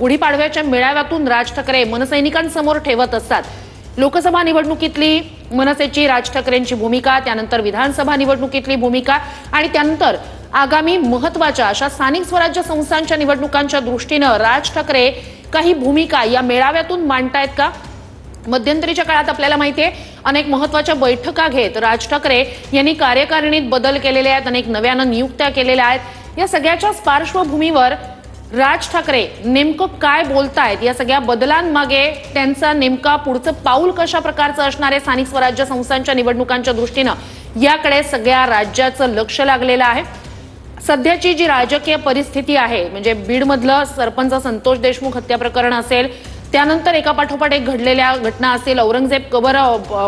गुढीपाडव्याच्या मेळाव्यातून राज ठाकरे मनसैनिकांसमोर ठेवत असतात। लोकसभा निवडणुकीतली मनसेची राज ठाकरेंची भूमिका, त्यानंतर विधानसभा निवडणुकीतली भूमिका आणि त्यानंतर आगामी महत्त्वाच्या अशा स्थानिक स्वराज्य संस्थांच्या निवडणुकांच्या दृष्टीने राज ठाकरे काही भूमिका या मेळाव्यातून मांडतायत का? मध्यंतरीच्या काळात आपल्याला माहिती आहे अनेक महत्त्वाच्या बैठका घेत राज ठाकरे यांनी कार्यकारिणीत बदल केलेले आहेत, अनेक नव्यानं नियुक्त्या केलेल्या आहेत। या सगळ्याच्या पार्श्वभूमीवर राज ठाकरे नेमकं काय बोलतायत, या सगळ्या बदलांमागे त्यांचा नेमका पुढचं पाऊल कशा प्रकारचं असणार आहे स्थानिक स्वराज्य संस्थांच्या निवडणुकांच्या दृष्टीने याकडे सगळ्या राज्याचं लक्ष लागलेलं आहे। सध्याची जी राजकीय परिस्थिती आहे म्हणजे बीडमधलं सरपंच संतोष देशमुख हत्या प्रकरण असेल, त्यानंतर एका पाठोपाठ एक घडलेल्या घटना असेल, औरंगजेब कबर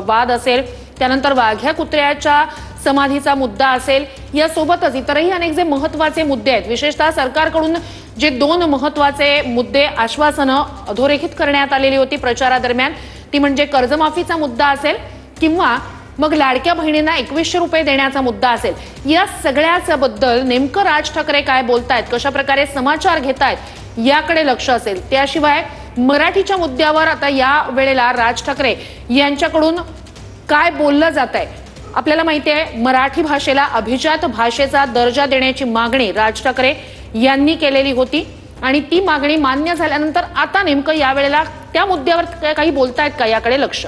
वाद असेल, त्यानंतर वाघ्या कुत्र्याच्या समाधीचा मुद्दा असेल, यासोबतच इतरही अनेक जे महत्त्वाचे मुद्दे आहेत, विशेषतः सरकारकडून जे 2 महत्त्वाचे मुद्दे आश्वासनं अधोरेखित करण्यात आलेली होती प्रचारादरम्यान, ती म्हणजे कर्जमाफीचा मुद्दा असेल किंवा मग लाडक्या बहिणींना 2100 रुपये देण्याचा मुद्दा असेल, या सगळ्याच्या बद्दल नेमकं राज ठाकरे काय बोलतायत, कशा प्रकारे समाचार घेतायत याकडे लक्ष असेल। त्याशिवाय मराठीच्या मुद्द्यावर आता या वेळेला राज ठाकरे यांच्याकडून काय बोललं जात आहे? आपल्याला माहिती आहे मराठी भाषेला अभिजात भाषेचा दर्जा देण्याची मागणी राज ठाकरे यांनी केलेली होती आणि ती मागणी मान्य झाल्यानंतर आता नेमकं या वेळेला त्या मुद्द्यावर काही बोलतायत का याकडे लक्ष।